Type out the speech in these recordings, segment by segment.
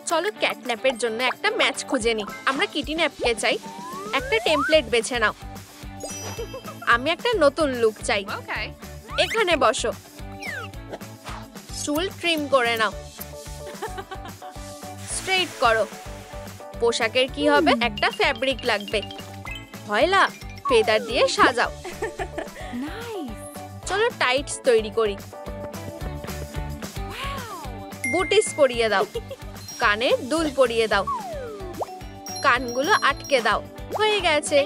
চলো ক্যাটন্যাপের জন্য একটা ম্যাচ খুঁজে নিই। আমরা কিটিন্যাপকে চাই। একটা টেমপ্লেট বেছে নাও। আমি একটা নতুন লুক চাই। এখানে বসো। চুল ট্রিম করে নাও। স্ট্রেট করো। পোশাকের কি হবে? একটা ফ্যাব্রিক লাগবে। হয়লা ফেদার দিয়ে সাজাও। চলো টাইটস তৈরি করি। বুটিস পরিয়ে দাও। কানে দুল পরিয়ে দাও। কানগুলো আটকে দাও। হয়ে গেছে।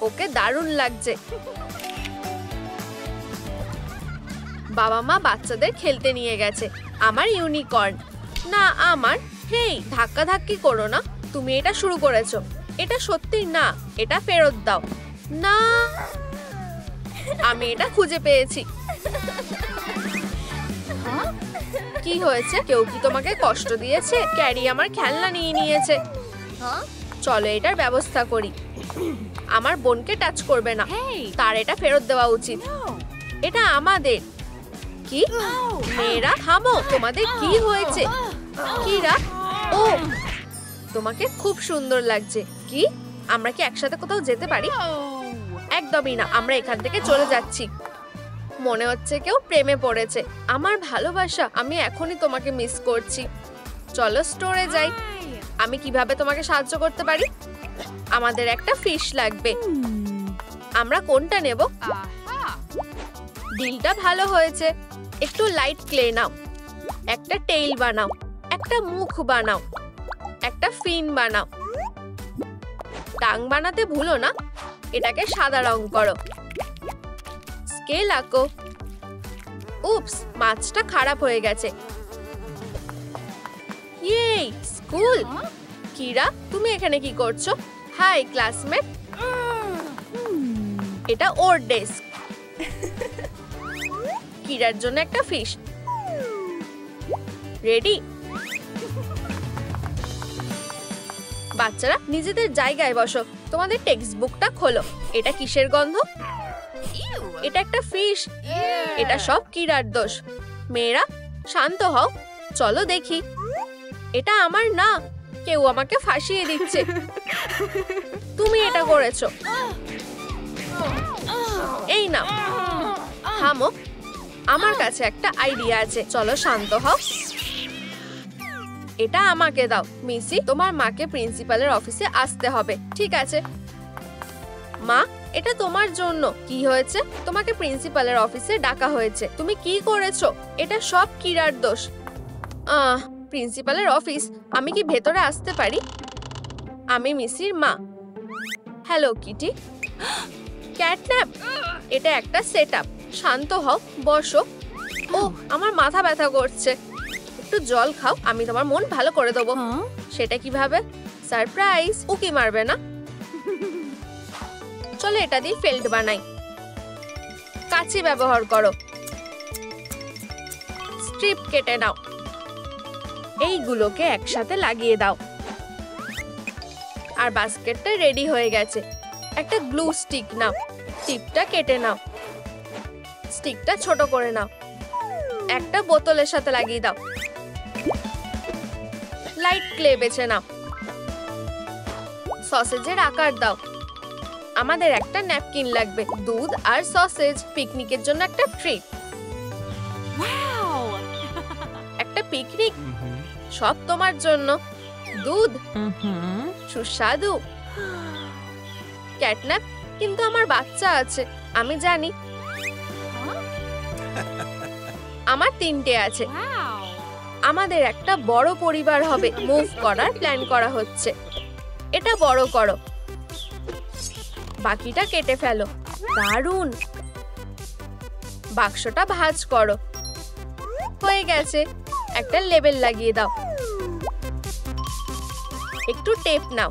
ওকে দারুণ লাগছে। বাবা মা বাচ্চাদের খেলতে নিয়ে গেছে। আমার ইউনিকর্ন না আমার। হেই, ধাক্কা ধাক্কি করো না। তুমি এটা শুরু করেছো। এটা সত্যি না। এটা ফেরত দাও। না, আমি এটা খুঁজে পেয়েছি। কি হয়েছে? কেউ কি তোমাকে কষ্ট দিয়েছে? ক্যারি আমার খেলনা নিয়ে নিয়েছে। চলো এটার ব্যবস্থা করি। আমার বোনকে টাচ করবে না। তার এটা ফেরত দেওয়া উচিত। এটা আমাদের। কি? মেয়েরা থামো। তোমাদের কি হয়েছে? কিরা? ও, তোমাকে খুব সুন্দর লাগছে। কি? আমরা কি একসাথে কোথাও যেতে পারি? একদমই না। আমরা এখান থেকে চলে যাচ্ছি। মনে হচ্ছে কেউ প্রেমে পড়েছে। আমার ভালোবাসা, আমি এখনই তোমাকে মিস করছি। চলো স্টোরে যাই। আমি কিভাবে তোমাকে সাহায্য করতে পারি? আমাদের একটা ফিশ লাগবে। আমরা কোনটা নেব? ডিলটা ভালো হয়েছে। একটু লাইট ক্লে নাও। একটা টেইল বানাও। একটা মুখ বানাও। একটা ফিন বানাও। টাং বানাতে ভুলো না। এটাকে সাদা রং করো। স্কেল আঁকো। উপস, মাছটা খারাপ হয়ে গেছে। ইয়েই, স্কুল। কিরা, তুমি এখানে কি করছো? Hi classmate. এটা ওর ডেস্ক। কিরার জন্য একটা ফিশ। রেডি? বাচ্চারা নিজেদের জায়গায় বসো। তোমাদের টেক্সট বুকটা খোলো। এটা কিসের গন্ধ? এটা একটা ফিশ। এটা সব কিরার দোষ। মেয়েরা শান্ত হও। চলো দেখি। এটা আমার না। কেউ আমাকে ফাঁসিয়ে দিচ্ছে। তুমি এটা করেছো। এই না, থামো। আমার কাছে একটা আইডিয়া আছে। চলো শান্ত হও। এটা আমাকে দাও। মিসি, তোমার মাকে প্রিন্সিপালের অফিসে আসতে হবে। ঠিক আছে মা, এটা তোমার জন্য। কি হয়েছে? তোমাকে প্রিন্সিপালের অফিসে ডাকা হয়েছে। তুমি কি করেছো? এটা সব কিরার দোষ। প্রিন্সিপালের অফিস। আমি কি ভেতরে আসতে পারি? আমি মিসির মা। Hello Kitty. ক্যাটন্যাপ। এটা একটা সেটআপ। শান্ত হও, বসো। ও, আমার মাথা ব্যথা করছে। একটু জল খাও। আমি তোমার মন ভালো করে দেবো। সেটা কিভাবে? সারপ্রাইজ। উকি মারবে না। চলো এটা দিয়ে ফেল্ট বানাই। কাঁচি ব্যবহার করো। স্ট্রিপ কেটে নাও। এইগুলোকে একসাথে লাগিয়ে দাও। আর বাস্কেটটা রেডি হয়ে গেছে। একটা গ্লু স্টিক নাও। টিপটা কেটে নাও। স্টিকটা ছোট করে নাও। একটা বোতলের সাথে লাগিয়ে দাও। লাইট ক্লে বেছে নাও। সসেজের আকার দাও। আমাদের একটা ন্যাপকিন লাগবে। দুধ আর সসেজ। পিকনিকের জন্য একটা ট্রিট। একটা পিকনিক। সব তোমার জন্য। দুধ সুস্বাদু। ক্যাটন্যাপ, কিন্তু আমার বাচ্চা আছে। আমি জানি। আমার 3টে আছে। আমাদের একটা বড় পরিবার হবে। মুভ করার প্ল্যান করা হচ্ছে। এটা বড় করো। বাকিটা কেটে ফেলো। দারুণ। বাক্সটা ভাঁজ করো। হয়ে গেছে। একটা লেবেল লাগিয়ে দাও। একটু টেপ নাও।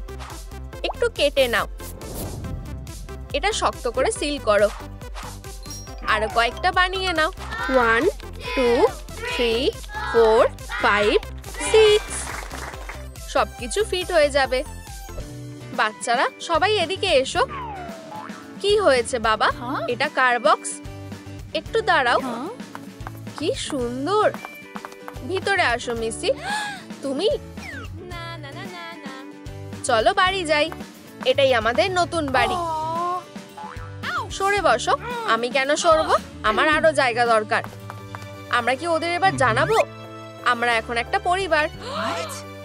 একটু কেটে নাও। এটা শক্ত করে সিল করো। আরো কয়েকটা বানিয়ে নাও। 1 2 3 4 5 6। সবকিছু ফিট হয়ে যাবে। বাচ্চারা সবাই এদিকে এসো। কি হয়েছে বাবা? এটা কার বক্স? একটু দাঁড়াও। কি সুন্দর। ভিতরে আসো মিসি। তুমি? চলো বাড়ি যাই। এটাই আমাদের নতুন বাড়ি। সরে বসো। আমি কেন সরবো? আমার আরো জায়গা দরকার। আমরা কি ওদের এবার জানাবো আমরা এখন একটা পরিবার,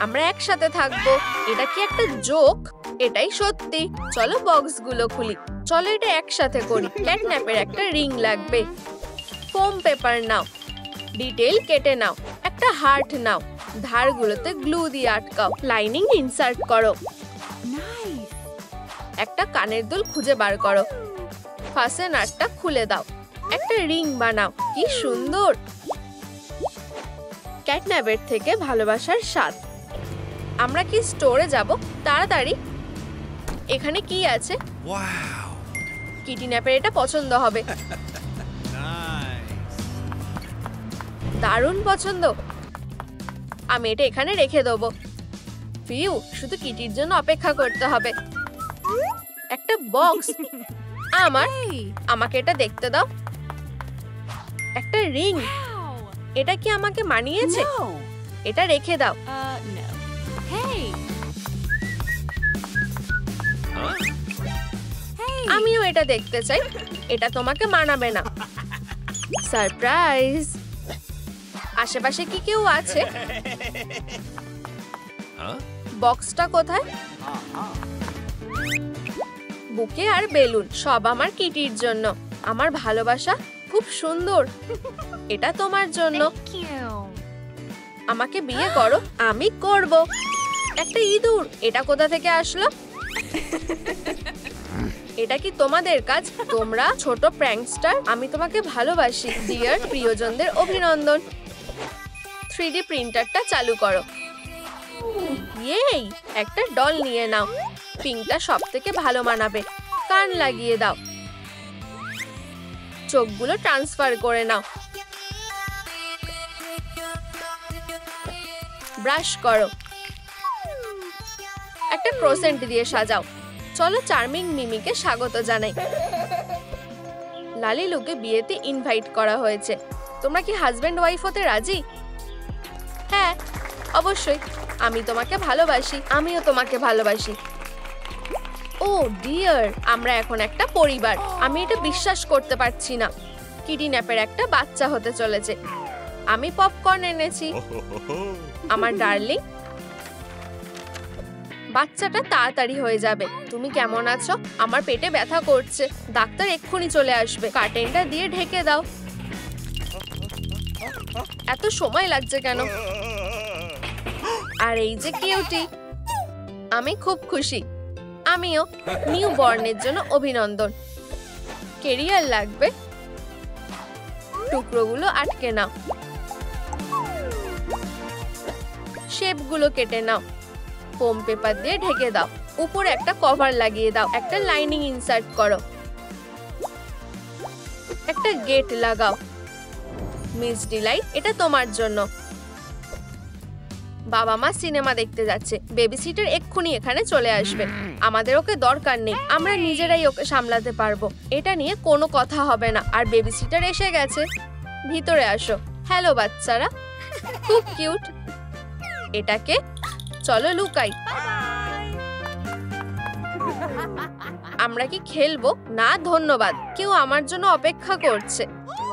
আমরা একসাথে থাকবো? এটা কি একটা জোক? এটাই সত্যি। চলো বক্সগুলো খুলি। চলো এটা একসাথে করি। ক্যাটন্যাপের একটা রিং লাগবে। ফোম পেপার নাও। ডিটেইল কেটে নাও। একটা হার্ট নাও। ধারগুলোতে গ্লু দিয়ে আটকাও। লাইনিং ইনসার্ট করো। একটা কানের দুল খুঁজে বার করো। ফাস্টেনারটা খুলে দাও। একটা রিং বানাও। কি সুন্দর। ক্যাটন্যাপের থেকে ভালোবাসার স্বাদ। আমরা কি স্টোরে যাব? তাড়াতাড়ি। এখানে কি আছে? কিটিন্যাপের এটা পছন্দ হবে। দারুণ পছন্দ। আমি এটা এখানে রেখে দেবো। ফিউ, শুধু কিটির জন্য অপেক্ষা করতে হবে। একটা বক্স। আমাকে এটা দেখতে দাও। একটা রিং। এটা কি আমাকে মানিয়েছে? এটা রেখে দাও। আমিও এটা দেখতে চাই। এটা তোমাকে মানাবে না। সারপ্রাইজ। আশেপাশে কি কেউ আছে? বক্সটা কোথায়? বুকে আর বেলুন সব আমার কিটির জন্য। আমার ভালোবাসা খুব সুন্দর। এটা তোমার জন্য। আমাকে বিয়ে করো। আমি করব। একটা ইঁদুর। এটা কোথা থেকে আসলো? এটা কি তোমাদের কাজ? তোমরা ছোট প্র্যাঙ্কস্টার। আমি তোমাকে ভালোবাসি। ডিয়ার প্রিয়জনদের অভিনন্দন। 3D প্রিন্টারটা চালু করো। ইয়েই, একটা ডল নিয়ে নাও। পিঙ্কটা সবথেকে ভালো মানাবে। কান লাগিয়ে দাও। চোখগুলো ট্রান্সফার করে নাও। ব্রাশ করো। একটা ক্রোসেন্ট দিয়ে সাজাও। চলো চার্মিং মিমিকে স্বাগত জানাই। লালিলুকে বিয়েতে ইনভাইট করা হয়েছে। তোমরা কি হাজবেন্ড ওয়াইফ হতে রাজি? হ্যাঁ, অবশ্যই। আমি তোমাকে ভালোবাসি। আমিও তোমাকে ভালোবাসি। ও ডিয়ার, আমরা এখন একটা পরিবার। আমি এটা বিশ্বাস করতে পারছি না। কিটিন্যাপের একটা বাচ্চা হতে চলেছে। আমি পপকর্ন এনেছি। আমার ডার্লিং, বাচ্চাটা তাড়াতাড়ি হয়ে যাবে। তুমি কেমন আছো? আমার পেটে ব্যথা করছে। ডাক্তার এক্ষুনি চলে আসবে। কার্টেনটা দিয়ে ঢেকে দাও। এত সময় লাগছে কেন? আর এই যে কিউটি, আমি খুব খুশি। আমিও। নিউ বর্নের জন্য অভিনন্দন। কেরিয়ার লাগবে। টুকরোগুলো আটকে নাও। শেপগুলো কেটে নাও। ফোম পেপার দিয়ে ঢেকে দাও। উপরে একটা কভার লাগিয়ে দাও। একটা লাইনিং ইনসার্ট করো। একটা গেট লাগাও। মিস ডিলাইট, এটা তোমার জন্য। বাবা মা সিনেমা দেখতে যাচ্ছে। বেবি সিটার এক্ষুনি এখানে চলে আসবে। আমাদের ওকে দরকার নেই। আমরা নিজেরাই ওকে সামলাতে পারবো। এটা নিয়ে কোনো কথা হবে না। আর বেবি সিটার এসে গেছে। ভিতরে আসো। হ্যালো বাচ্চারা, খুব কিউট। এটাকে চলো লুকাই। আমরা কি খেলবো? না ধন্যবাদ। কেউ আমার জন্য অপেক্ষা করছে।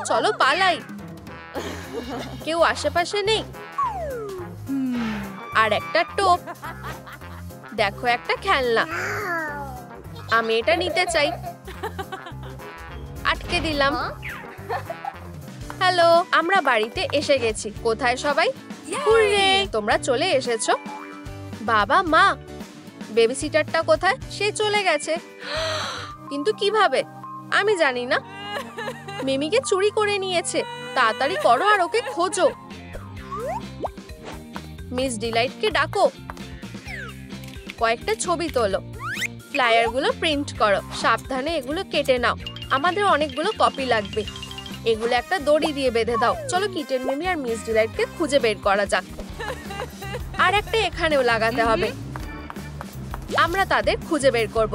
চলো পালাই। কেউ আশেপাশে নেই। আর একটা টোপ। দেখো একটা খেলনা। আমি এটা নিতে চাই। আটকে দিলাম। হ্যালো, আমরা বাড়িতে এসে গেছি। কোথায় সবাই? হুররে, তোমরা চলে এসেছো। বাবা মা, বেবি সিটারটা কোথায়? সে চলে গেছে। কিন্তু কিভাবে? আমি জানি না। মিমিকে চুরি করে নিয়েছে। তাড়াতাড়ি করো আর ওকে খোঁজো। মিস ডিলাইটকে ডাকো। কয়েকটা ছবি তোলো। ফ্লায়ারগুলো প্রিন্ট করো। সাবধানে এগুলো কেটে নাও। আমাদের অনেকগুলো কপি লাগবে। এগুলো একটা দড়ি দিয়ে বেঁধে দাও। চলো কিটেন মিমি আর মিস ডিলাইটকে খুঁজে বের করা যাক। আর একটা এখানেও লাগাতে হবে। আমরা তাদের খুঁজে বের করব।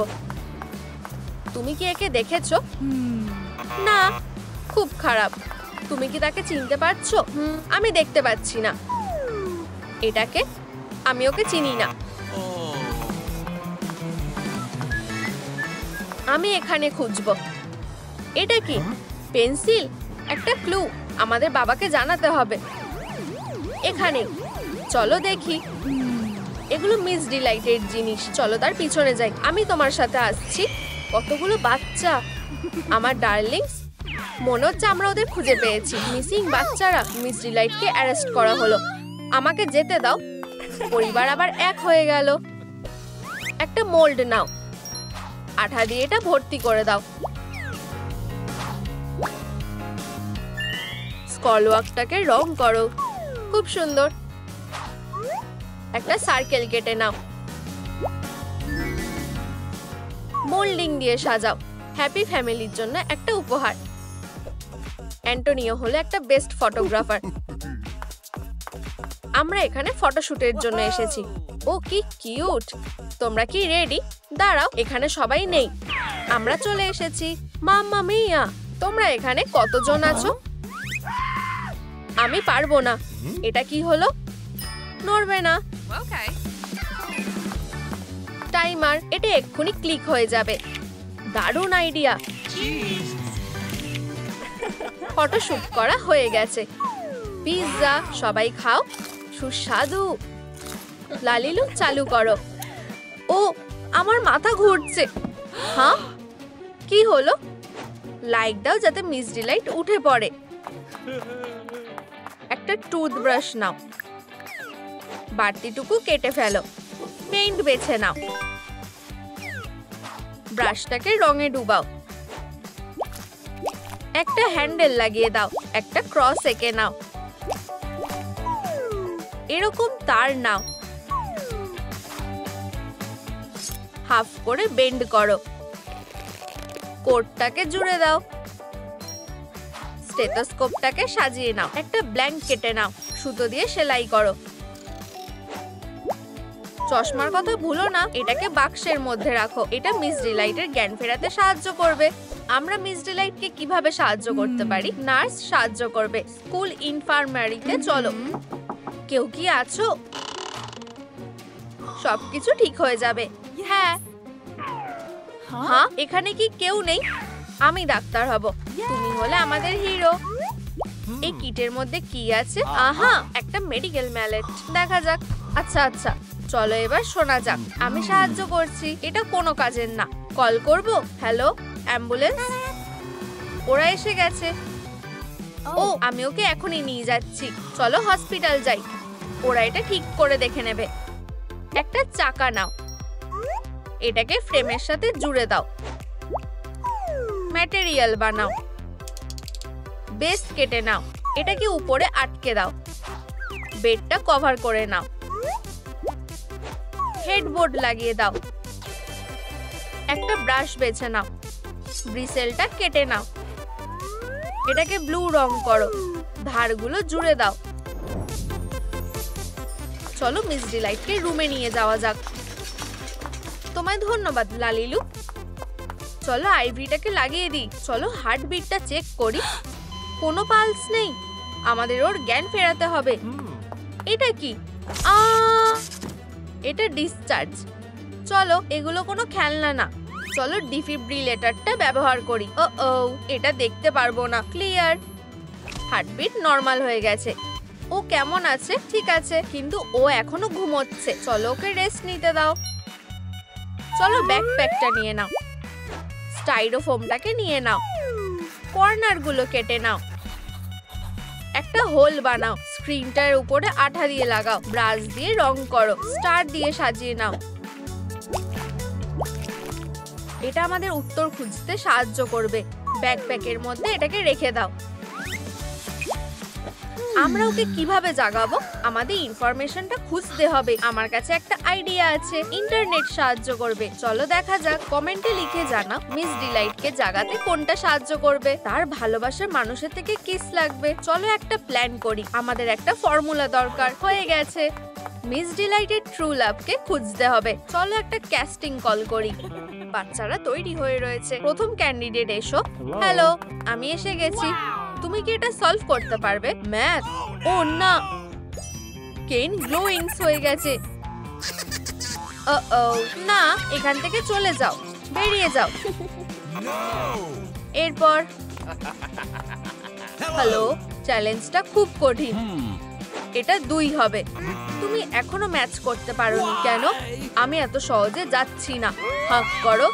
তুমি কি একে দেখেছো? না, খুব খারাপ। তুমি কি তাকে চিনতে পারছো? আমি দেখতে পাচ্ছি না। এটাকে? আমি ওকে চিনি না। আমি এখানে খুঁজবো। এটা কি? পেন্সিল? একটা ক্লু। আমাদের বাবাকে জানাতে হবে। এখানে চলো দেখি। এগুলো মিস ডিলাইটের জিনিস। চলো তার পিছনে যাই। আমি তোমার সাথে আসছি। কতগুলো বাচ্চা, আমার ডার্লিংস। মনে হচ্ছে আমরা ওদের খুঁজে পেয়েছি। মিসিং বাচ্চারা। মিস ডিলাইটকে অ্যারেস্ট করা হলো। আমাকে যেতে দাও। পরিবার আবার এক হয়ে গেল। একটা মোল্ড নাও, আঠা দিয়ে এটা ভর্তি করে দাও। স্কলওয়াকটাকে রং করো। খুব সুন্দর। একটা সার্কেল কেটে নাও। মোল্ডিং দিয়ে সাজাও। হ্যাপি ফ্যামিলির জন্য একটা উপহার। অ্যান্টোনিও হলো একটা বেস্ট ফটোগ্রাফার। আমরা এখানে ফটোশুটের জন্য এসেছি। ও কি কিউট। তোমরা কি রেডি? দাঁড়াও, এখানে সবাই নেই। আমরা চলে এসেছি। মাম্মা মিয়া, তোমরা এখানে কতজন আছো? আমি পারবো না। এটা কি হলো? নড়বে না। টাইমার। এটা এক্ষুনি ক্লিক হয়ে যাবে। দারুণ আইডিয়া। ফটোশুট করা হয়ে গেছে। পিৎজা, সবাই খাও। সুস্বাদু। লালিলু চালু করো। ও, আমার মাথা ঘুরছে। হ্যাঁ, কি হলো? লাইক দাও যাতে মিস ডিলাইট উঠে পড়ে। একটা টুথব্রাশ নাও। বাড়তিটুকু কেটে ফেলো। পেইন্ট বেছে নাও। ব্রাশটাকে রঙে ডুবাও। একটা হ্যান্ডেল লাগিয়ে দাও। একটা ক্রস এঁকে নাও। এরকম তার নাও। হাফ করে বেন্ড করো। কোটটাকে জুড়ে দাও। স্টেথোস্কোপটাকে সাজিয়ে নাও। একটা ব্ল্যাঙ্ক কেটে নাও। সুতো দিয়ে সেলাই করো। চশমার কথা ভুলো না। এটাকে বাক্সের মধ্যে রাখো। এটা মিস ডিলাইটের জ্ঞান ফেরাতে সাহায্য করবে। আমরা মিস ডিলাইটকে কিভাবে সাহায্য করতে পারি? নার্স সাহায্য করবে। স্কুল ইনফার্মারিতে চলো। কেউ কি আছো? সবকিছু ঠিক হয়ে যাবে। হ্যাঁ। হ্যাঁ, এখানে কি কেউ নেই? আমি ডাক্তার হব। তুমি হলে আমাদের হিরো। এই কিটের মধ্যে কি আছে? আহা, একটা মেডিকেল ম্যালেট। দেখা যাক। আচ্ছা আচ্ছা, চলো এবার শোনা যাক। আমি সাহায্য করছি। এটা কোনো কাজের না। কল করব। Hello, ambulance. ওরা এসে গেছে। ও, আমি ওকে এখনই নিয়ে যাচ্ছি। চলো হসপিটাল যাই। ওরা এটা ঠিক করে দেখে নেবে। একটা চাকা নাও। এটাকে ফ্রেমের সাথে জুড়ে দাও। ম্যাটেরিয়াল বানাও। বেস কেটে নাও। এটাকে উপরে আটকে দাও। বেডটা কভার করে নাও। হেডবোর্ড লাগিয়ে দাও। একটা ব্রাশ বেছে নাও। ব্রিসেলটা কেটে নাও। এটাকে ব্লু রং করো। ধারগুলো জুড়ে দাও। চলো মিস ডিলাইটকে রুমে নিয়ে যাওয়া যাক। তোমায় ধন্যবাদ লালিলু। চলো আইভিটাকে লাগিয়ে দিই। চলো হার্টবিটটা চেক করি। কোনো পালস নেই। আমাদের ওর জ্ঞান ফেরাতে হবে। এটা কি? এটা ডিসচার্জ। চলো, এগুলো কোনো খেলনা না। চলো ডিফিব্রিলেটরটা ব্যবহার করি। ও, এটা দেখতে পারবো না। ক্লিয়ার। হার্টবিট নরমাল হয়ে গেছে। ও কেমন আছে? ঠিক আছে, কিন্তু ও এখনো ঘুমোচ্ছে। চলো ওকে রেস্ট নিতে দাও। চলো ব্যাকপ্যাকটা নিয়ে নাও। স্টাইরোফোমটাকে নিয়ে নাও। কর্নারগুলো কেটে নাও। একটা হোল বানাও। স্ক্রিনটার উপরে আঠা দিয়ে লাগাও। ব্রাশ দিয়ে রং করো। স্টার দিয়ে সাজিয়ে নাও। এটা আমাদের উত্তর খুঁজতে সাহায্য করবে। ব্যাকপ্যাকের মধ্যে এটাকে রেখে দাও। আমরা ওকে কিভাবে জাগাবো? আমাদের ইনফরমেশনটা খুঁজতে হবে। আমার কাছে একটা আইডিয়া আছে। ইন্টারনেট সাহায্য করবে। চলো দেখা যাক। কমেন্টে লিখে জানাও মিস ডিলাইটকে জাগাতে কোনটা সাহায্য করবে। তার ভালোবাসার মানুষের থেকে কিস লাগবে। চলো একটা প্ল্যান করি। আমাদের একটা ফর্মুলা দরকার। হয়ে গেছে। মিস ডিলাইটের ট্রু লাভকে খুঁজতে হবে। চলো একটা ক্যাস্টিং কল করি। বাচ্চারা তৈরি হয়ে রয়েছে। প্রথম ক্যান্ডিডেট এসো। হ্যালো, আমি এসে গেছি। তুমি কি এটা সলভ করতে পারবে? ম্যাথ? ও না, কেন গ্লোয়িংস হয়ে গেছে। না, এখান থেকে চলে যাও, বেরিয়ে যাও। এরপর হ্যালো, চ্যালেঞ্জটা খুব কঠিন। এটা 2 হবে। তুমি এখনো ম্যাচ করতে পারোনি কেন? আমি এত সহজে যাচ্ছি না। হাক করো,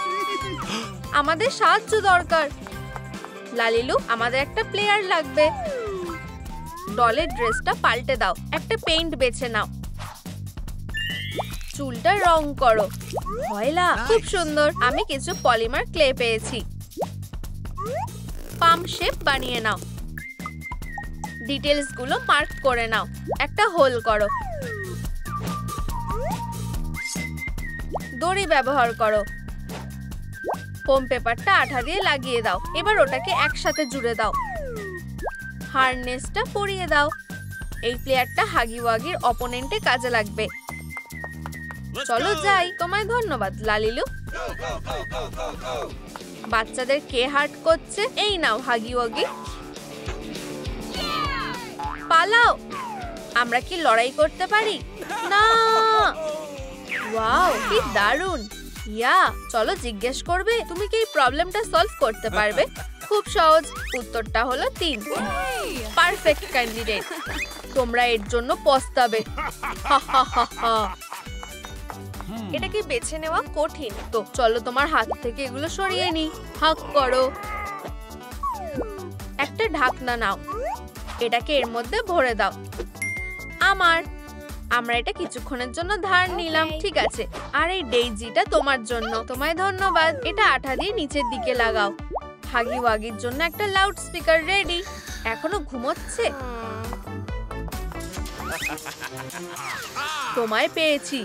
আমাদের সাহায্য দরকার। লালিলু, আমাদের একটা প্লেয়ার লাগবে। ডলের ড্রেসটা পাল্টে দাও, একটা পেইন্ট বেছে নাও, চুলটা রং করো। ভয়লা, খুব সুন্দর। আমি কিছু পলিমার ক্লে পেয়েছি। পাম শেপ বানিয়ে নাও, ডিটেলস গুলো মার্ক করে নাও, একটা হোল করো, দড়ি ব্যবহার করো, ফোম পেপারটা আঠা দিয়ে লাগিয়ে দাও। এবার ওটাকে একসাথে জুড়ে দাও, হারনেসটা পরিয়ে দাও। এই প্লেয়ারটা হাগি ওয়াগির অপোনেন্টে কাজে লাগবে। চলো যাই। তোমায় ধন্যবাদ লালিলু। বাচ্চাদের কে হার্ট করছে? এই নাও হাগি ওয়াগি, পালাও। আমরা কি লড়াই করতে পারি? না। ওয়াও, কি দারুণ। ইয়া, চলো জিজ্ঞেস করবে, তুমি কি এই প্রবলেমটা সলভ করতে পারবে? খুব সহজ, উত্তরটা হলো 3। Perfect candidate. তোমরা এর জন্য পস্তাবে। এটাকে বেছে নেওয়া কঠিন তো। চলো তোমার হাত থেকে এগুলো সরিয়ে নি। হাক করো। একটা ঢাকনা নাও, এটাকে এর মধ্যে ভরে দাও। আমরা এটা কিছুক্ষণের জন্য ধার নিলাম, ঠিক আছে। আর এই ডেইজিটা তোমার জন্য। তোমায় ধন্যবাদ। এটা আঠা দিয়ে নিচের দিকে লাগাও। হাগি ওয়াগির জন্য একটা লাউড স্পিকার রেডি। এখনো ঘুমোচ্ছে? তোমায় পেয়েছি।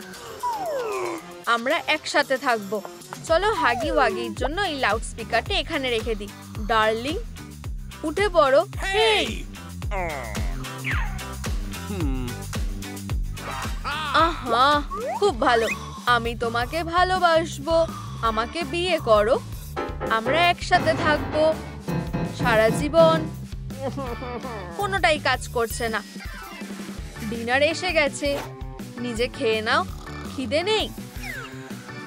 আমরা একসাথে থাকবো। চলো হাগি ওয়াগির জন্য এই লাউড স্পিকারটা এখানে রেখে দিই। ডার্লিং, উঠে পড়ো। হেই, আহা, খুব ভালো। আমি তোমাকে ভালোবাসবো। আমাকে বিয়ে করো। আমরা একসাথে থাকবো সারা জীবন। কোনোটাই কাজ করছে না। ডিনার এসে গেছে, নিজে খেয়ে নাও। খিদে নেই?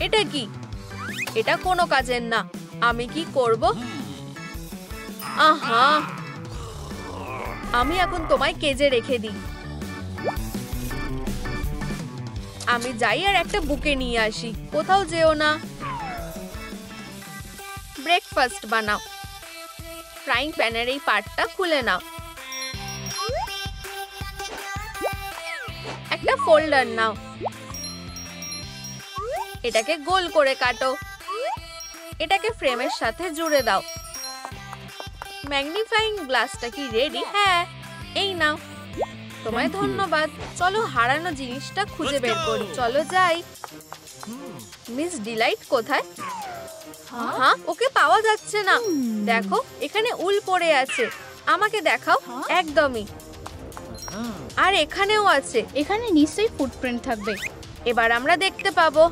এটা কি? এটা কোনো কাজের না। আমি কি করব? আহা, আমি এখন তোমায় কেজে রেখে দিই। আমি যাই আর একটা বুকে নিয়ে আসি। কোথাও যেও না। ব্রেকফাস্ট বানাও। ফ্রাইং প্যানের এই পার্টটা খুলে নাও। একটা ফোল্ডার নাও, এটাকে গোল করে কাটো। এটাকে ফ্রেমের সাথে জুড়ে দাও। ম্যাগনিফাইং গ্লাসটা কি রেডি? হ্যাঁ, এই নাও। তোমায় ধন্যবাদ। চলো হারানো জিনিসটা খুঁজে বের করি। চলো যাই। মিস ডিলাইট কোথায়? হ্যাঁ, ওকে পাওয়া যাচ্ছে না। দেখো, এখানে উল পড়ে আছে। আমাকে দেখাও। একদমই। আর এখানেও আছে। এখানে নিশ্চয়ই ফুটপ্রিন্ট থাকবে। এবার আমরা দেখতে পাবো।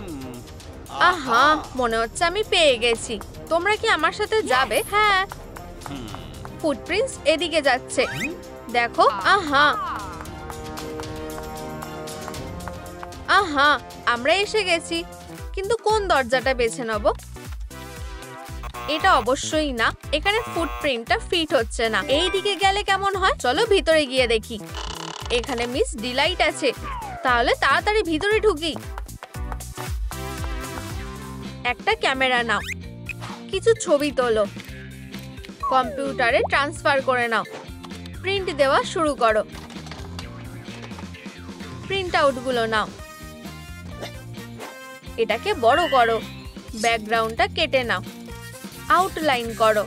আহা, মনে হচ্ছে আমি পেয়ে গেছি। তোমরা কি আমার সাথে যাবে? হ্যাঁ। ফুটপ্রিন্টস এদিকে যাচ্ছে। দেখো। আহা, আহা, আমরা এসে গেছি। কিন্তু কোন দরজাটা বেছে নেব? এটা অবশ্যই না। এখানে ফুটপ্রিন্টটা ফিট হচ্ছে না। এই দিকে গেলে কেমন হয়? চলো ভিতরে গিয়ে দেখি। এখানে মিস ডিলাইট আছে। তাহলে তাড়াতাড়ি ভিতরে ঢুকি। একটা ক্যামেরা নাও, কিছু ছবি তোলো, কম্পিউটারে ট্রান্সফার করে নাও। প্রিন্ট দেওয়া শুরু করো। প্রিন্ট আউটগুলো নাও। এটাকে বড় করো। ব্যাকগ্রাউন্ডটা কেটে নাও। আউটলাইন করো।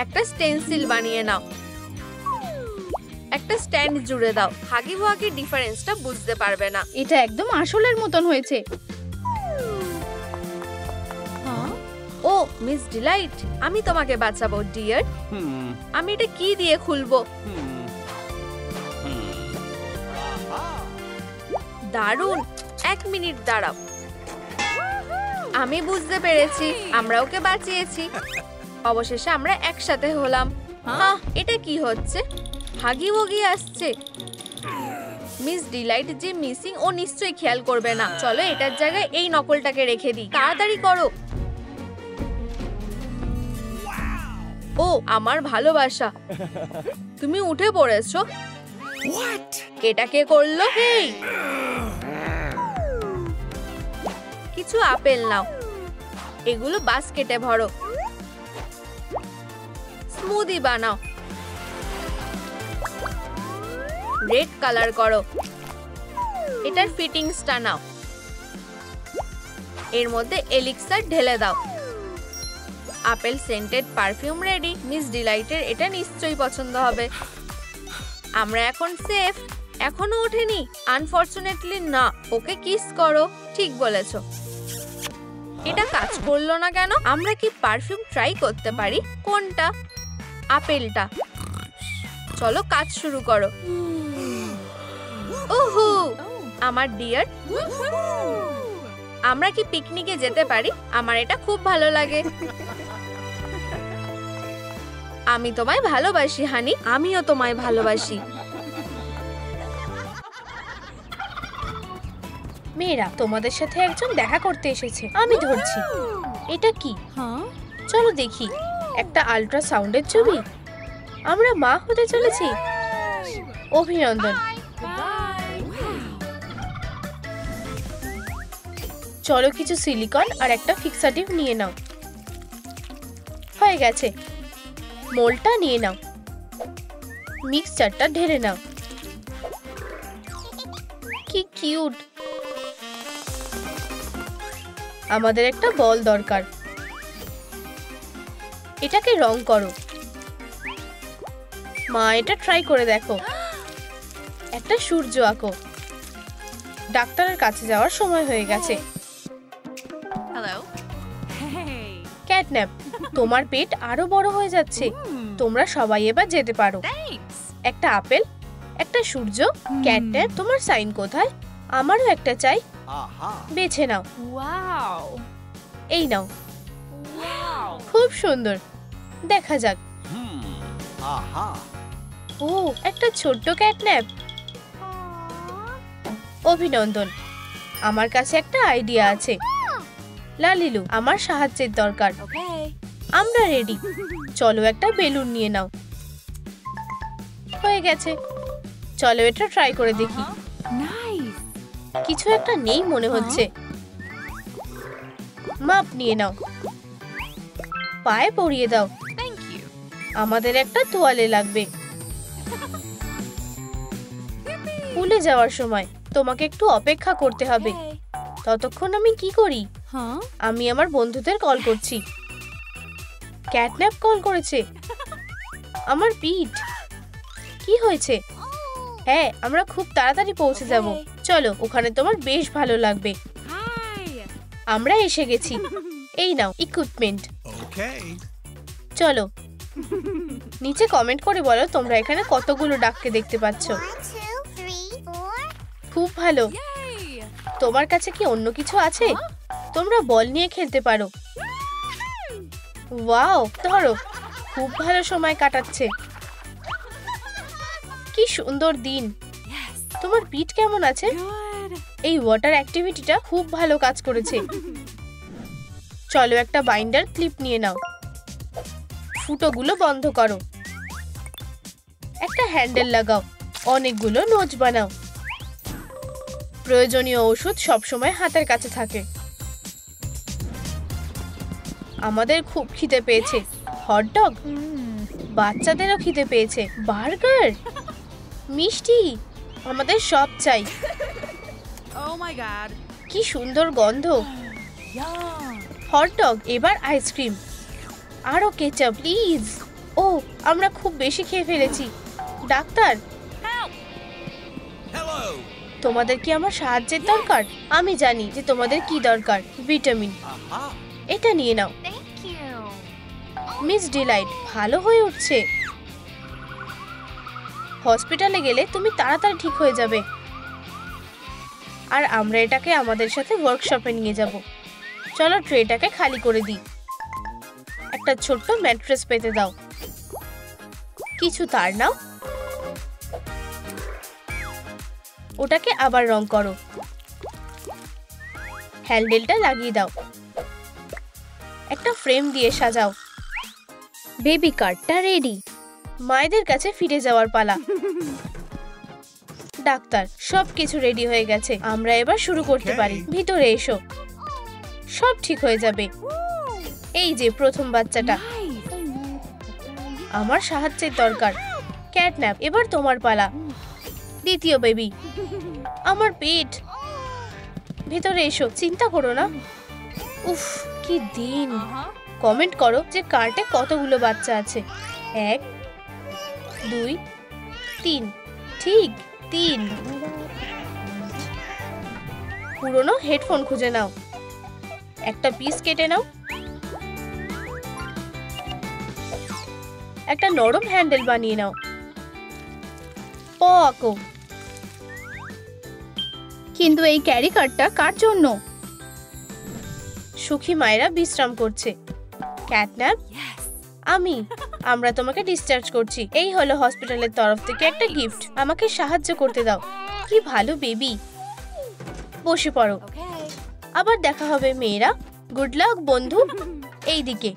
একটা স্টেনসিল বানিয়ে নাও। একটা স্ট্যান্ড জুড়ে দাও। হাগি ওয়াগি ডিফারেন্সটা বুঝতে পারবে না। এটা একদম আসলের মতন হয়েছে। ও মিস ডিলাইট, আমি তোমাকে বাঁচাবো ডিয়ার। আমি এটা কি দিয়ে খুলবো? দারুণ। 1 মিনিট দাঁড়াও। আমি বুঝতে পেরেছি। আমরা ওকে বাঁচিয়েছি। অবশেষে আমরা একসাথে হলাম। এটা কি হচ্ছে? হাগি ওগি আসছে। মিস ডিলাইট যে মিসিং, ও নিশ্চয়ই খেয়াল করবে না। চলো এটার জায়গায় এই নকলটাকে রেখে দিই। তাড়াতাড়ি করো। ও আমার ভালোবাসা, তুমি উঠে পড়েছো। এটা কে করলো? হেই, কিছু আপেল নাও, এগুলো বাস্কেটে ভরো। স্মুদি বানাও, রেড কালার করো। এটার ফিটিংসটা নাও, এর মধ্যে এলিক্সার ঢেলে দাও। Apple scented perfume ready. Miss ডিলাইটের এটা নিশ্চয়ই পছন্দ হবে। আমরা এখন সেফ। এখনো ওঠেনি? আনফরচুনেটলি না। ওকে কিস করো। ঠিক বলেছো। এটা কাজ করলো না কেন? আমরা কি পারফিউম ট্রাই করতে পারি? কোনটা? আপেলটা। চলো কাজ শুরু করো। ওহো আমার ডিয়ার, আমরা কি পিকনিকে যেতে পারি? আমার এটা খুব ভালো লাগে। আমি তোমায় ভালোবাসি হানি। আমিও তোমায় ভালোবাসি। মেয়েরা, তোমাদের সাথে একজন দেখা করতে এসেছে। আমি ধরছি। এটা কি? চলো দেখি। একটা আল্ট্রাসাউন্ডের ছবি। আমরা মা হতে চলেছি। অভিনন্দন। চলো কিছু সিলিকন আর একটা ফিক্সাটিভ নিয়ে নাও। হয়ে গেছে। মোলটা নিয়ে নাও, মিক্সচারটা ঢেলে নাও। কি কিউট। আমাদের একটা বল দরকার। এটাকে রং করো। মা এটা ট্রাই করে দেখো। একটা সূর্য আঁকো। ডাক্তারের কাছে যাওয়ার সময় হয়ে গেছে। ক্যাটন্যাপ, তোমার পেট আরো বড় হয়ে যাচ্ছে। তোমরা সবাই এবার যেতে পারো। একটা আপেল, একটা সূর্য। ক্যাটন্যাপ, তোমার সাইন কোথায়? আমারও একটা চাই। বেছে নাও। এই নাও। খুব সুন্দর। দেখা যাক। ও, একটা ছোট্ট ক্যাটন্যাপ। অভিনন্দন। আমার কাছে একটা আইডিয়া আছে। লালিলু, আমার সাহায্যের দরকার। আমরা রেডি। চলো একটা বেলুন নিয়ে নাও। হয়ে গেছে। চলো এটা ট্রাই করে দেখি। কিছু একটা নেই মনে হচ্ছে। মাপ নিয়ে নাও, পায়ে পরিয়ে দাও। আমাদের একটা তোয়ালে লাগবে। স্কুলে যাওয়ার সময় তোমাকে একটু অপেক্ষা করতে হবে। ততক্ষণ আমি কি করি? আমি আমার বন্ধুদের কল করছি। ক্যাটন্যাপ কল করেছে। আমার পিঠ। কি হয়েছে? হ্যাঁ, আমরা খুব তাড়াতাড়ি পৌঁছে যাব। চলো, ওখানে তোমার বেশ ভালো লাগবে। আমরা এসে গেছি। এই নাও ইকুইপমেন্ট। চলো, নিচে কমেন্ট করে বলো তোমরা এখানে কতগুলো ডাককে দেখতে পাচ্ছ। খুব ভালো। তোমার কাছে কি অন্য কিছু আছে? তোমরা বল নিয়ে খেলতে পারো। ওয়াও, ধরো। খুব ভালো সময় কাটাচ্ছে। কি সুন্দর দিন। তোমার পিঠ কেমন আছে? এই ওয়াটার অ্যাক্টিভিটিটা খুব ভালো কাজ করেছে। চলো একটা বাইন্ডার ক্লিপ নিয়ে নাও। ফুটোগুলো বন্ধ করো। একটা হ্যান্ডেল লাগাও। অনেকগুলো নোজ বানাও। প্রয়োজনীয় ওষুধ সবসময় হাতের কাছে থাকে। আমাদের খুব খিদে পেয়েছে। হটডগ। বাচ্চাদেরও খিদে পেয়েছে। বার্গার, মিষ্টি, আমাদের সব চাই। কি সুন্দর গন্ধ। হটডগ, এবার আইসক্রিম। আরো কেচাপ প্লিজ। ও, আমরা খুব বেশি খেয়ে ফেলেছি। ডাক্তার, তোমাদের কি আমার সাহায্যের দরকার? আমি জানি যে তোমাদের কি দরকার। ভিটামিন। এটা নিয়ে নাও। মিস ডিলাইট ভালো হয়ে উঠছে। হসপিটালে গেলে তুমি তাড়াতাড়ি ঠিক হয়ে যাবে। আর আমরা এটাকে আমাদের সাথে ওয়ার্কশপে নিয়ে যাব। চলো ট্রেটাকে খালি করে দিই। একটা ছোট্ট ম্যাট্রেস পেতে দাও। কিছু তার নাও, ওটাকে আবার রং করো, হ্যান্ডেলটা লাগিয়ে দাও, একটা ফ্রেম দিয়ে সাজাও। বেবি কারটা রেডি। মায়েদের কাছে ফিরে যাওয়ার পালা। ডাক্তার, সবকিছু রেডি হয়ে গেছে, আমরা এবার শুরু করতে পারি। ভিতরে এসো, সব ঠিক হয়ে যাবে। এই যে প্রথম বাচ্চাটা। আমার সাহায্যের দরকার। ক্যাটন্যাপ, এবার তোমার পালা। দ্বিতীয় বেবি। আমার পেট। ভিতরে এসো, চিন্তা করো না। উফ, কি দিন। কমেন্ট করো যে কার্টে কতগুলো বাচ্চা আছে। 1 2 3। ঠিক 3। পুরনো হেডফোন খুঁজে নাও, একটা পিস কেটে নাও, একটা নরম হ্যান্ডেল বানিয়ে নাও। প আঁকো। কিন্তু এই ক্যারি কার্ডটা কার জন্য? সুখী মায়েরা বিশ্রাম করছে। ক্যাটন্যাপ, আমরা তোমাকে ডিসচার্জ করছি। এই হলো হসপিটালের তরফ থেকে একটা গিফট। আমাকে সাহায্য করতে দাও। কি ভালো বেবি। বসে পড়ো, আবার দেখা হবে মেয়েরা। গুড লাক বন্ধু। এই দিকে।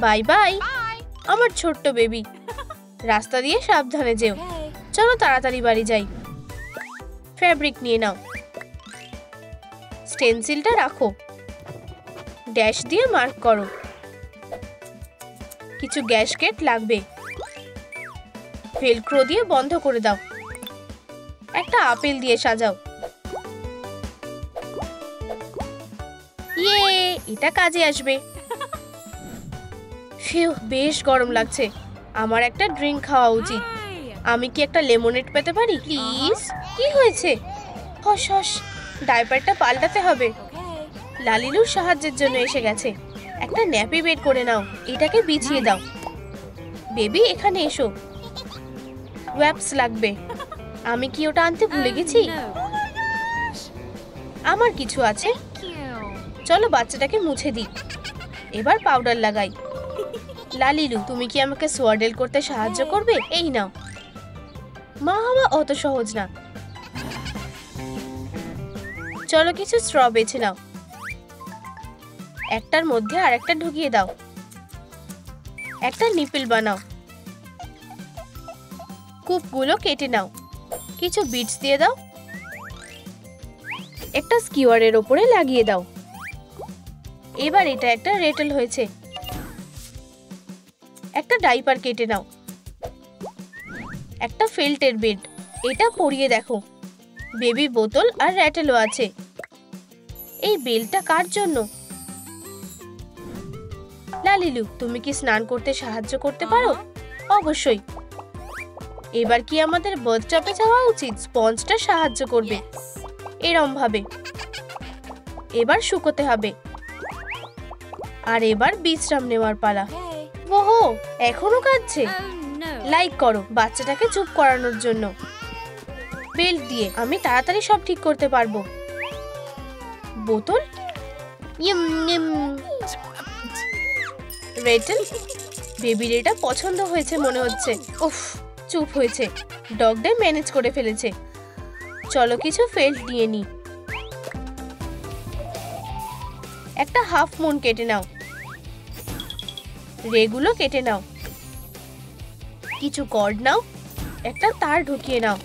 বাই বাই আমার ছোট্ট বেবি। রাস্তা দিয়ে সাবধানে যেও। চলো তাড়াতাড়ি বাড়ি যাই। ফ্যাব্রিক নিয়ে নাও, স্টেনসিলটা রাখো, ড্যাশ দিয়ে মার্ক করো। কিছু গ্যাসকেট লাগবে, ভেলক্রো দিয়ে বন্ধ করে দাও। একটা আপেল দিয়ে সাজাও। ইয়ে, এটা কাজে আসবে। ফিউ, বেশ গরম লাগছে। আমার একটা ড্রিঙ্ক খাওয়া উচিত। আমি কি একটা লেমনেড পেতে পারি প্লিজ? কি হয়েছে? হস হস, ডাইপারটা পাল্টাতে হবে। লালিলুর সাহায্যের জন্য এসে গেছে। একটা ন্যাপি বের করে নাও, এটাকে বিছিয়ে দাও। বেবি, এখানে এসো। ওয়্যাপস লাগবে। আমি কি ওটা আনতে ভুলে গেছি? আমার কিছু আছে। চলো বাচ্চাটাকে মুছে দিই। এবার পাউডার লাগাই। লালিলু, তুমি কি আমাকে সোয়াডেল করতে সাহায্য করবে? এই নাও। মা হওয়া অত সহজ না। চলো কিছু স্ট্র বেছে নাও, একটার মধ্যে আরেকটা ঢুকিয়ে দাও। একটা নিপল বানাও। কূপগুলো কেটে নাও, কিছু বিটস দিয়ে দাও। একটা স্কিওয়ারের ওপরে লাগিয়ে দাও। এবার এটা একটা রেটেল হয়েছে। একটা ডাইপার কেটে নাও। একটা ফেল্টের বেড, এটা পরিয়ে দেখো। বেবি বোতল আর র্যাটেলও আছে। এই বেলটা কার জন্য? লালিলু, তুমি কি স্নান করতে সাহায্য করতে পারো? অবশ্যই। এবার কি আমাদের বাথটবে যাওয়া উচিত? স্পঞ্জটা সাহায্য করবে এরম ভাবে। এবার শুকোতে হবে। আর এবার বিশ্রাম নেওয়ার পালা। ওহো, এখনো কাঁদছে। লাইক করো বাচ্চাটাকে চুপ করানোর জন্য। বেল্ট দিয়ে আমি তাড়াতাড়ি সব ঠিক করতে পারবো। বোতল, রেটেল, বেবির এটা পছন্দ হয়েছে মনে হচ্ছে। উফ, চুপ হয়েছে। ডগ ডে ম্যানেজ করে ফেলেছে। চলো কিছু ফেল্ট নিয়ে নি। একটা হাফ মুন কেটে নাও। রেগুলো কেটে নাও। কিছু কর্ড নাও, একটা তার ঢুকিয়ে নাও।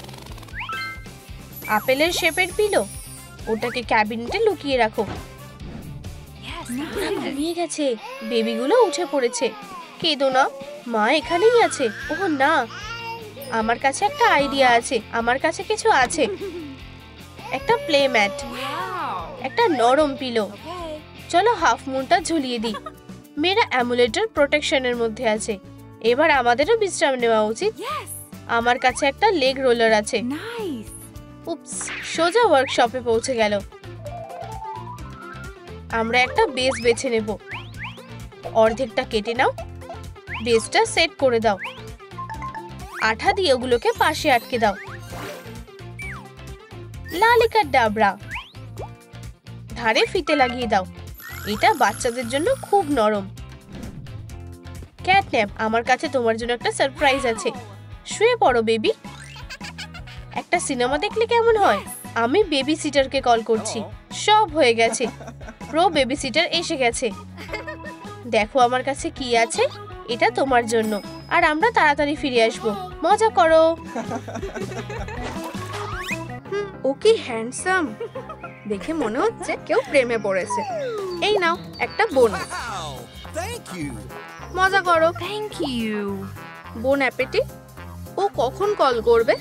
আপেলের শেপের পিলো, ওটাকে ক্যাবিনেটে লুকিয়ে রাখো। ঘুমিয়ে গেছে। বেবিগুলো উঠে পড়েছে। কেঁদো না, মা এখানেই আছে। ওহ না, আমার কাছে একটা আইডিয়া আছে। আমার কাছে কিছু আছে। একটা প্লে ম্যাট, একটা নরম পিলো। চলো হাফ মুনটা ঝুলিয়ে দিই। মেয়েরা অ্যামুলেটের প্রোটেকশনের মধ্যে আছে। এবার আমাদেরও বিশ্রাম নেওয়া উচিত। আমার কাছে একটা লেগ রোলার আছে। উপস, সোজা ওয়ার্কশপে পৌঁছে গেল। আমরা একটা বেস বেছে নেব। অর্ধেকটা কেটে নাও। বেসটা সেট করে দাও। আঠা দিয়ে ওগুলোকে পাশে আটকে দাও। লালিকা ডাবরা, ধারে ফিতে লাগিয়ে দাও। এটা বাচ্চাদের জন্য খুব নরম। ক্যাটন্যাপ, আমার কাছে তোমার জন্য একটা সারপ্রাইজ আছে। শুয়ে পড়ো বেবি। একটা সিনেমা দেখলে কেমন হয়? আমি বেবি সিটারকে কল করছি। সব হয়ে গেছে, প্রো বেবি সিটার এসে গেছে। দেখো আমার কাছে কি আছে, এটা তোমার জন্য। আর আমরা তাড়াতাড়ি ফিরে আসবো। মজা করো। ও কি হ্যান্ডসাম, দেখে মনে হচ্ছে কেউ প্রেমে পড়েছে। এই নাও একটা বোনাস, মজা করো। Thank you. Bon appetit. ও কখন কল করবে?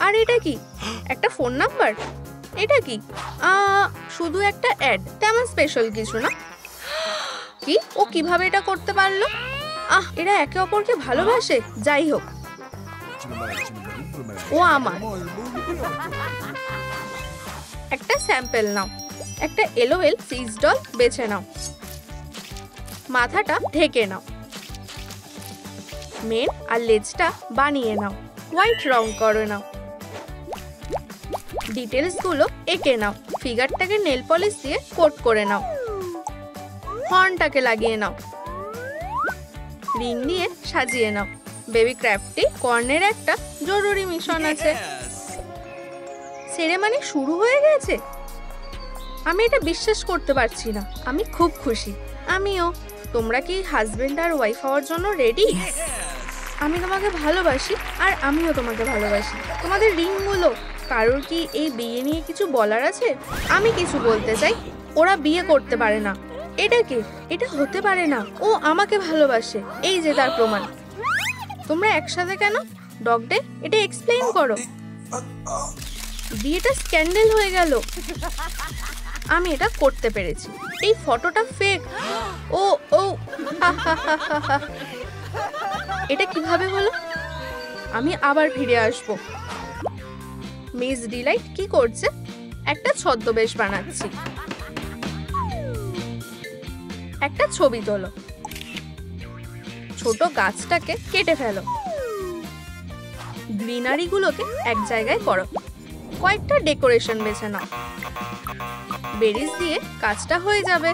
আর এটা কি, একটা ফোন নাম্বার? এটা কি? শুধু একটা অ্যাড, তেমন স্পেশাল কিছু না। কি, ও কিভাবে এটা করতে পারলো? এরা একে অপরকে ভালোবাসে। যাই হোক, ও আমার। একটা স্যাম্পল নাও। একটা এলওএল সিজ ডল বেছে নাও। মাথাটা ঢেকে নাও। মেন আর লেজটা বানিয়ে নাও। হোয়াইট রং করে নাও। ডিটেলস গুলো এঁকে নাও। ফিগারটাকে নেল পলিশ দিয়ে কোট করে নাও। হর্নটাকে লাগিয়ে নাও। রিং দিয়ে সাজিয়ে নাও। বেবি ক্রাফটি কর্নের একটা জরুরি মিশন আছে। সেরেমনি শুরু হয়ে গেছে। আমি এটা বিশ্বাস করতে পারছি না। আমি খুব খুশি। আমিও। তোমরা কি হাজবেন্ড আর ওয়াইফ হওয়ার জন্য রেডি? আমি তোমাকে ভালোবাসি আর আমিও তোমাকে ভালোবাসি। তোমাদের রিংগুলো, কারোর কি এই বিয়ে নিয়ে কিছু বলার আছে? আমি কিছু বলতে চাই, ওরা বিয়ে করতে পারে না। এটা কি? এটা হতে পারে না। ও আমাকে ভালোবাসে, এই যে তার প্রমাণ। তোমরা একসাথে কেন? ডগ ডে, এটা এক্সপ্লেইন করো। বিয়েটা স্ক্যান্ডেল হয়ে গেল। আমি এটা করতে পেরেছি। এই ফটোটা ফেক। ও ও এটা কিভাবে হলো? আমি আবার ফিরে আসব। মিস ডিলাইট কি করছে? একটা ছদ্মবেশ বানাচ্ছি। একটা ছবি তোলো। ছোট গাছটাকে কেটে ফেলো। গ্রিনারি গুলোকে এক জায়গায় করো। কয়েকটা ডেকোরেশন বেছে নাও। বেরিজ দিয়ে কাজটা হয়ে যাবে।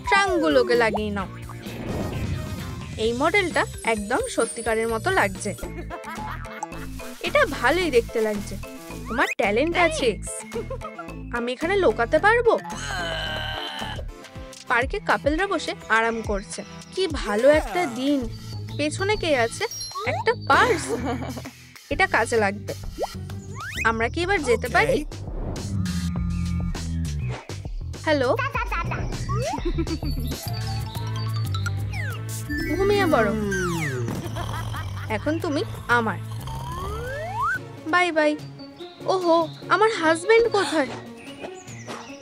ট্রাঙ্কগুলোকে লাগিয়ে নাও। এই মডেলটা একদম সত্যিকারের মতো লাগছে। এটা ভালোই দেখতে লাগছে। তোমার ট্যালেন্ট আছে। আমি এখানে লোকাতে পারবো। পার্কে কাপেলরা বসে আরাম করছে। কি ভালো একটা দিন। পেছনে কে আছে? একটা পার্স। এটা কাজে লাগবে। আমরা কি এবার যেতে পারি? হ্যালো, ঘুমিয়ে পড়ো। এখন তুমি আমার। Bye bye. ওহো, আমার হাজবেন্ড কোথায়?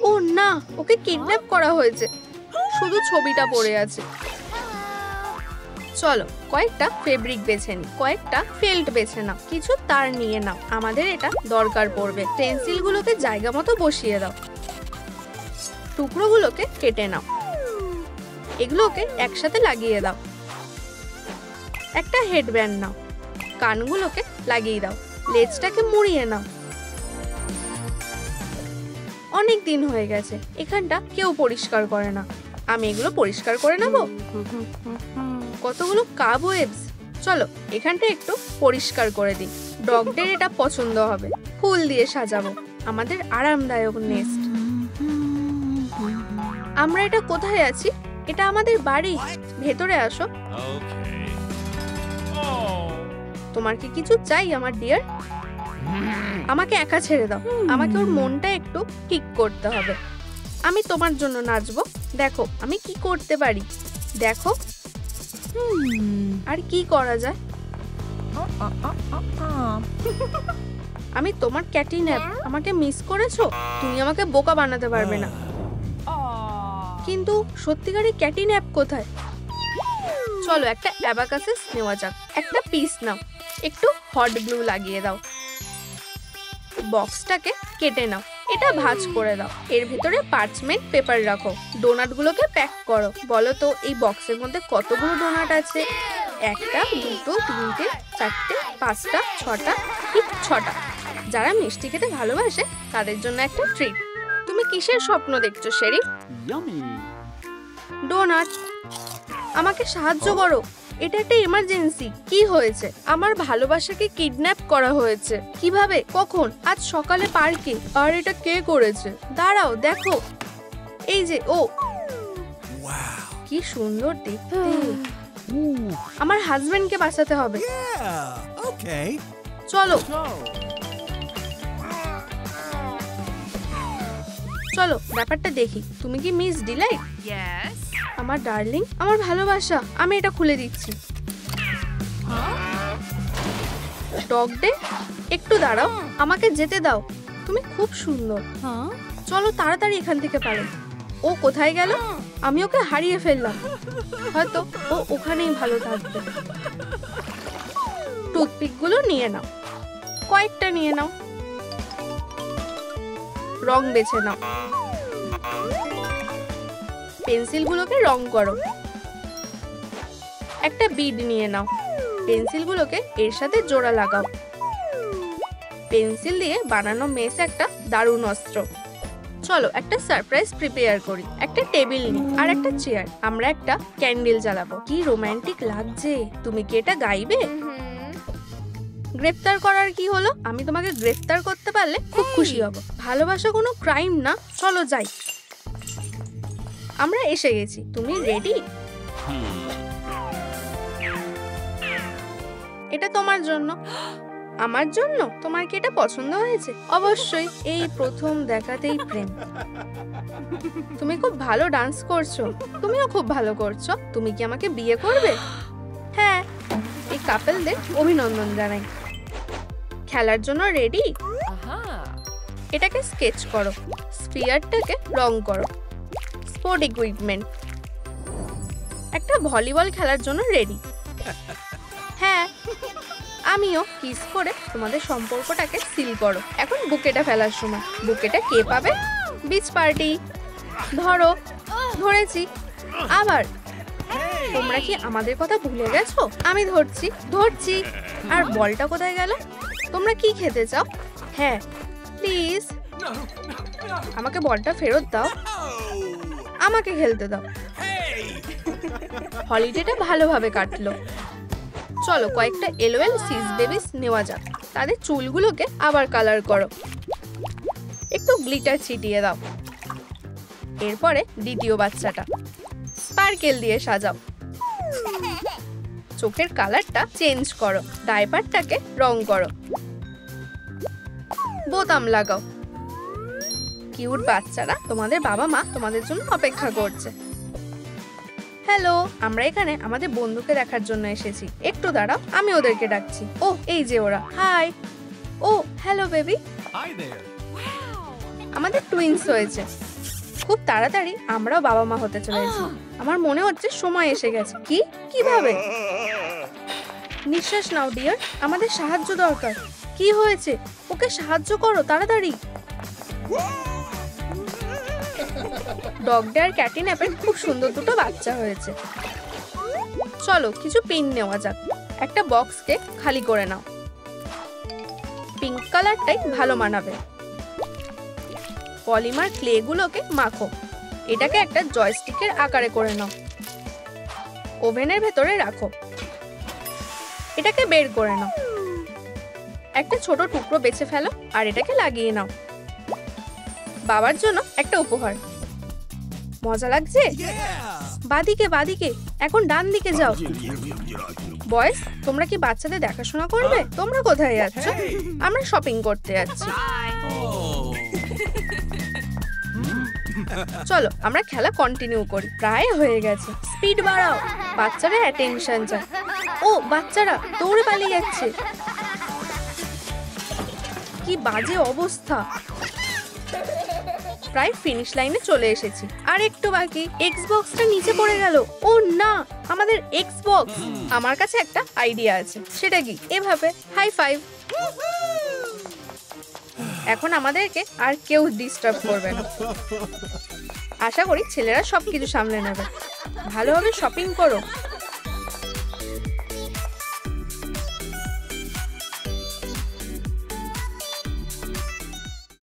ও না, ওকে কিডন্যাপ করা হয়েছে। শুধু ছবিটা পড়ে আছে। চলো কয়েকটা ফেব্রিক বেছে নিই। কয়েকটা ফেল্ট বেছে নাও। কিছু তার নিয়ে নাও, আমাদের এটা দরকার পড়বে। পেন্সিলগুলোকে জায়গা মতো বসিয়ে দাও। টুকরোগুলোকে কেটে নাও। এগুলোকে একসাথে লাগিয়ে দাও। একটা হেডব্যান্ড নাও। কানগুলোকে লাগিয়ে দাও। লেজটাকে মুড়িয়ে নাও। অনেক দিন হয়ে গেছে, এখানটা কেউ পরিষ্কার করে না। আমি এগুলো পরিষ্কার করে নেব। কতগুলো কাবওয়েবস। চলো এখানটা একটু পরিষ্কার করে দিই। ডগদের এটা পছন্দ হবে। ফুল দিয়ে সাজাবো আমাদের আরামদায়ক নেস্ট। আমরা এটা কোথায় আছি? এটা আমাদের বাড়ি। ভেতরে আসো। তোমার কি কিছু চাই আমার ডিয়ার? আমাকে একা ছেড়ে দাও। আমাকে ওর মনটা একটু ঠিক করতে হবে। আমি তোমার জন্য নাচবো। দেখো আমি কি করতে পারি। দেখো আর কি করা যায়। আমি তোমার ক্যাটিন্যাপ। আমাকে মিস করেছো? তুমি আমাকে বোকা বানাতে পারবে না। কিন্তু সত্যিকারের ক্যাটিন্যাপ কোথায়? চলো একটা অ্যাবাকাসিস নেওয়া যাক। একটা পিস নাও। একটু হট গ্লু লাগিয়ে দাও। বক্সটাকে কেটে নাও। এটা ভাঁজ করে দাও। এর ভিতরে পার্চমেন্ট পেপার রাখো। ডোনাটগুলোকে প্যাক করো। বলো তো এই বক্সের মধ্যে কতগুলো ডোনাট আছে? একটা, দুটো, তিনটে, চারটে, পাঁচটা, ছটা। ঠিক ছটা। যারা মিষ্টি খেতে ভালোবাসে তাদের জন্য একটা ট্রিট। তুমি কিসের স্বপ্ন দেখছো শেরি? ডোনাট। আমাকে সাহায্য করো, এটা একটা ইমার্জেন্সি। কি হয়েছে? আমার ভালোবাসাকে কিডন্যাপ করা হয়েছে। কিভাবে? কখন? আজ সকালে পার্কে। আর এটা কে করেছে? দাঁড়াও, দেখো। এই যে ও। কি সুন্দর দেখতে। আমার হাজবেন্ডকে বাঁচাতে হবে। চলো চলো ব্যাপারটা দেখি। তুমি কি মিস ডিলাইট? আমার ডার্লিং, আমার ভালোবাসা, আমি এটা খুলে দিচ্ছি। ডগ ডে, একটু দাঁড়াও, আমাকে যেতে দাও। তুমি খুব সুন্দর। চলো তাড়াতাড়ি এখান থেকে পারো। ও কোথায় গেল? আমি ওকে হারিয়ে ফেললাম। হয়তো ও ওখানেই ভালো থাকবে। টুথপিক গুলো নিয়ে নাও, কয়েকটা নিয়ে নাও। রং বেছে নাও। পেন্সিলগুলোকে রং করো। একটা বিড নিয়ে নাও। পেন্সিলগুলোকে এর সাথে জোড়া লাগাও। পেন্সিল দিয়ে বানানো মেস একটা দারুণ অস্ত্র। চলো একটা সারপ্রাইজ প্রিপেয়ার করি। একটা টেবিল নিই আর একটা চেয়ার। আমরা একটা ক্যান্ডেল জ্বালাবো। কি রোমান্টিক লাগছে। তুমি কি এটা গাইবে? গ্রেফতার করার কি হলো? আমি তোমাকে গ্রেফতার করতে পারলে খুব খুশি হব। ভালোবাসা কোনো ক্রাইম না। চলো যাই। আমরা এসে গেছি। তুমি রেডি? এটা তোমার জন্য। আমার জন্য? তোমার কি এটা পছন্দ হয়েছে? অবশ্যই, এই প্রথম দেখাতেই প্রেম। তুমি খুব ভালো ডান্স করছো। তুমিও খুব ভালো করছো। তুমি কি আমাকে বিয়ে করবে? হ্যাঁ। এই কাপলদের অভিনন্দন জানাই। খেলার জন্য রেডি? এটাকে স্কেচ করো। স্ফিয়ারটাকে রং করো। Sport equipment. একটা ভলিবল খেলার জন্য রেডি? হ্যাঁ। আমিও। কিস করে তোমাদের সম্পর্কটাকে সিল করো। এখন বুকেটা ফেলার সময়। বুকেটা কে পাবে? Beach party. ধরো। ধরেছি। আবার। তোমরা কি আমাদের কথা ভুলে গেছো? আমি ধরছি। ধরছি। আর বলটা কোথায় গেল? তোমরা কি খেতে চাও? হ্যাঁ, প্লিজ আমাকে বলটা ফেরত দাও। আমাকে খেলতে দাও। হলিডেটা ভালোভাবে কাটলো। চলো কয়েকটা এলওএল সিজ বেবিস নেওয়া যাক। তাদের চুলগুলোকে আবার কালার করো। একটু গ্লিটার ছিটিয়ে দাও। এরপরে দ্বিতীয় বাচ্চাটা স্পার্কেল দিয়ে সাজাও। চোখের কালারটা চেঞ্জ করো। ডাইপারটাকে রং করো। বোতাম লাগাও। কিউট বাচ্চারা, তোমাদের বাবা মা তোমাদের জন্য অপেক্ষা করছে। হ্যালো, আমরা এখানে আমাদের বন্ধুকে দেখার জন্য এসেছি। একটু দাঁড়াও, আমি ওদেরকে ডাকছি। ও, এই যে ওরা। হাই। ও, হ্যালো বেবি। আমাদের টুইন্স হয়েছে। খুব তাড়াতাড়ি আমরাও বাবা মা হতে চলেছি। আমার মনে হচ্ছে সময় এসে গেছে। কি? কিভাবে? নিঃশ্বাস নাও ডিয়ার, আমাদের সাহায্য দরকার। কি হয়েছে? ওকে সাহায্য করো তাড়াতাড়ি। ডগ ডে আর ক্যাটিন্যাপের খুব সুন্দর দুটো বাচ্চা হয়েছে। চলো কিছু পিন নেওয়া যাক। একটা বক্সকে খালি করে নাও। পিঙ্ক কালারটাই ভালো মানাবে। পলিমার ক্লে গুলোকে মাখো। এটাকে একটা জয়স্টিকের আকারে করে নাও। ওভেনের ভেতরে রাখো। এটাকে বের করে নাও। একটা ছোট টুকরো বেছে ফেলো আর এটাকে লাগিয়ে নাও। বাবার জন্য একটা উপহার। মজা লাগছে? বাদিকে বাদিকে, এখন ডান দিকে যাও। বয়েস, তোমরা কি বাচ্চাদের দেখাশোনা করবে? তোমরা কোথায় যাচ্ছ? আমরা শপিং করতে যাচ্ছি। চলো আমরা খেলা কন্টিনিউ করি। প্রায় হয়ে গেছে। স্পিড বাড়াও। বাচ্চারা অ্যাটেনশন চায়। ও, বাচ্চারা দৌড়ে পালিয়ে যাচ্ছে। কি বাজে অবস্থা। প্রায় ফিনিশ লাইনে চলে এসেছি। আর একটু বাকি। এক্সবক্সটা নিচে পড়ে গেল। ও না, আমাদের এক্সবক্স। আমার কাছে একটা আইডিয়া আছে। সেটা কি? এভাবে হাই ফাইভ। এখন আমাদেরকে আর কেউ ডিস্টার্ব করবে না। আশা করি ছেলেরা সবকিছু সামলে নেবে। ভালোভাবে শপিং করো।